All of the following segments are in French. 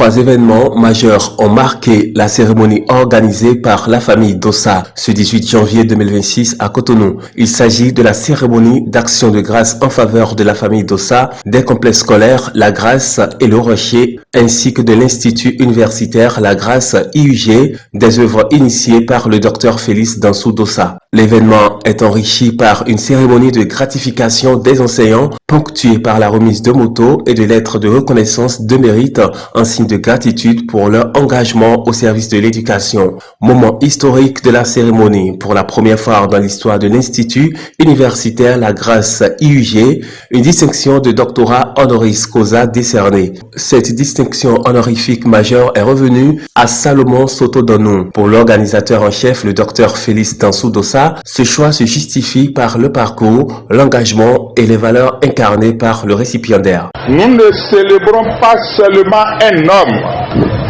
Trois événements majeurs ont marqué la cérémonie organisée par la famille Dossa ce 18 janvier 2026 à Cotonou. Il s'agit de la cérémonie d'action de grâce en faveur de la famille Dossa, des complexes scolaires La Grâce et Le Rocher, ainsi que de l'Institut universitaire La Grâce IUG, des œuvres initiées par le docteur Félix Dansou Dossa. L'événement est enrichi par une cérémonie de gratification des enseignants, ponctuée par la remise de motos et de lettres de reconnaissance de mérite en signe de gratitude pour leur engagement au service de l'éducation. Moment historique de la cérémonie. Pour la première fois dans l'histoire de l'Institut universitaire La Grâce IUG, une distinction de doctorat honoris causa décernée. Cette distinction honorifique majeure est revenue à Salomon Soto-Donou. Pour l'organisateur en chef, le docteur Félix Dansou Dossa, ce choix se justifie par le parcours, l'engagement et les valeurs incarnées par le récipiendaire. Nous ne célébrons pas seulement un homme,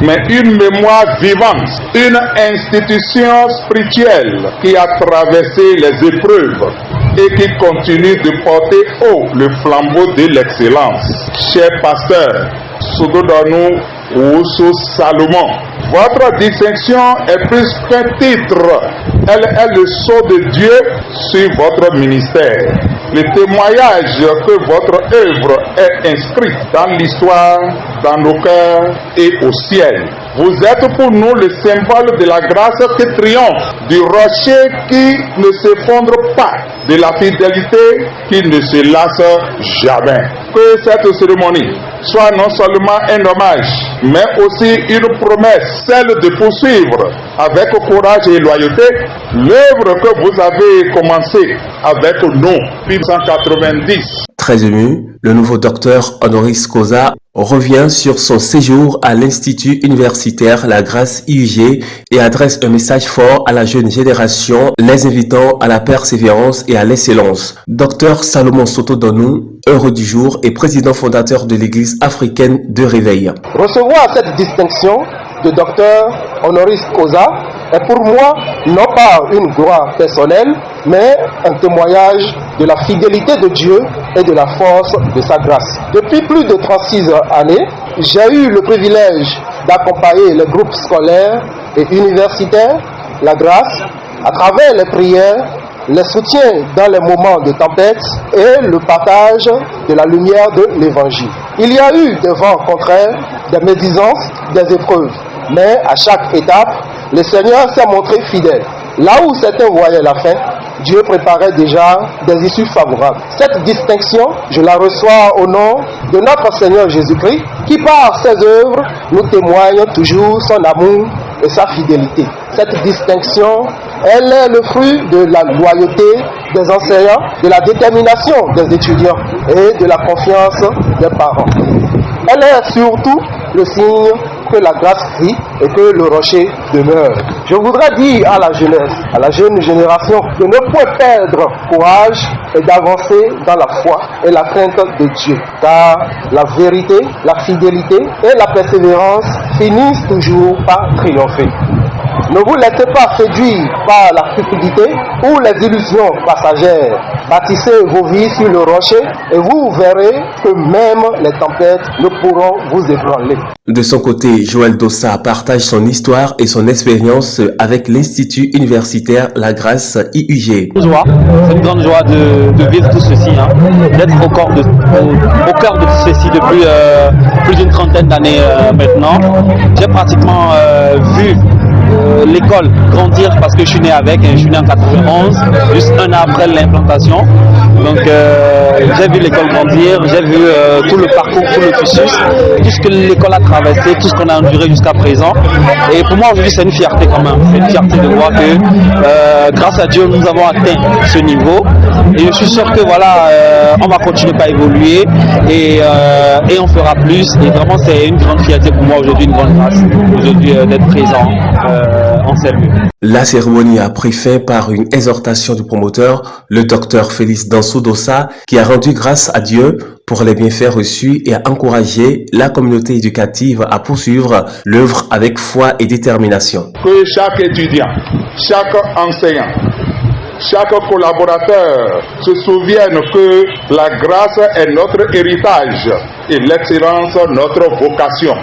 mais une mémoire vivante, une institution spirituelle qui a traversé les épreuves et qui continue de porter haut le flambeau de l'excellence. Cher pasteur Soto-Donou Oussou Salomon, votre distinction est plus qu'un titre, elle est le sceau de Dieu sur votre ministère. Le témoignage que votre œuvre est inscrite dans l'histoire, dans nos cœurs et au ciel. Vous êtes pour nous le symbole de la grâce qui triomphe, du rocher qui ne s'effondre pas, de la fidélité qui ne se lasse jamais. Que cette cérémonie soit non seulement un hommage, mais aussi une promesse, celle de poursuivre avec courage et loyauté l'œuvre que vous avez commencée avec nous depuis 1990. Très ému, le nouveau docteur honoris causa revient sur son séjour à l'Institut universitaire La Grâce IUG et adresse un message fort à la jeune génération, les invitant à la persévérance et à l'excellence. Docteur Salomon Soto-Donou, heureux du jour et président fondateur de l'Église africaine de Réveil. Recevoir cette distinction de docteur honoris causa est pour moi non pas une gloire personnelle, mais un témoignage de la fidélité de Dieu et de la force de sa grâce. Depuis plus de 36 années, j'ai eu le privilège d'accompagner les groupes scolaires et universitaires, La Grâce, à travers les prières, les soutiens dans les moments de tempête et le partage de la lumière de l'Évangile. Il y a eu des vents contraires, des médisances, des épreuves, mais à chaque étape, le Seigneur s'est montré fidèle. Là où certains voyaient la fin, Dieu préparait déjà des issues favorables. Cette distinction, je la reçois au nom de notre Seigneur Jésus-Christ, qui par ses œuvres nous témoigne toujours son amour et sa fidélité. Cette distinction, elle est le fruit de la loyauté des enseignants, de la détermination des étudiants et de la confiance des parents. Elle est surtout le signe que la grâce vit et que le rocher demeure. Je voudrais dire à la jeunesse, à la jeune génération, de ne point perdre courage et d'avancer dans la foi et la crainte de Dieu. Car la vérité, la fidélité et la persévérance finissent toujours par triompher. Ne vous laissez pas séduire par la cupidité ou les illusions passagères. Bâtissez vos vies sur le rocher et vous verrez que même les tempêtes ne pourront vous ébranler. De son côté, Joël Dossa partage son histoire et son expérience avec l'Institut universitaire La Grâce IUG. C'est une grande joie de vivre tout ceci, d'être au cœur de tout ceci depuis plus d'une trentaine d'années maintenant. J'ai pratiquement vu l'école grandir parce que je suis né avec, je suis né en 91, juste un an après l'implantation. Donc j'ai vu l'école grandir, j'ai vu tout le parcours, tout le cursus, tout ce que l'école a traversé, tout ce qu'on a enduré jusqu'à présent. Et pour moi aujourd'hui c'est une fierté quand même, c'est une fierté de voir que grâce à Dieu nous avons atteint ce niveau. Et je suis sûr que voilà, on va continuer à évoluer et on fera plus. Et vraiment c'est une grande fierté pour moi aujourd'hui, une grande grâce aujourd'hui d'être présent en salut. La cérémonie a pris fin par une exhortation du promoteur, le docteur Félix Dansou Dossa, qui a rendu grâce à Dieu pour les bienfaits reçus et a encouragé la communauté éducative à poursuivre l'œuvre avec foi et détermination. Que chaque étudiant, chaque enseignant, chaque collaborateur se souvienne que la grâce est notre héritage et l'excellence notre vocation.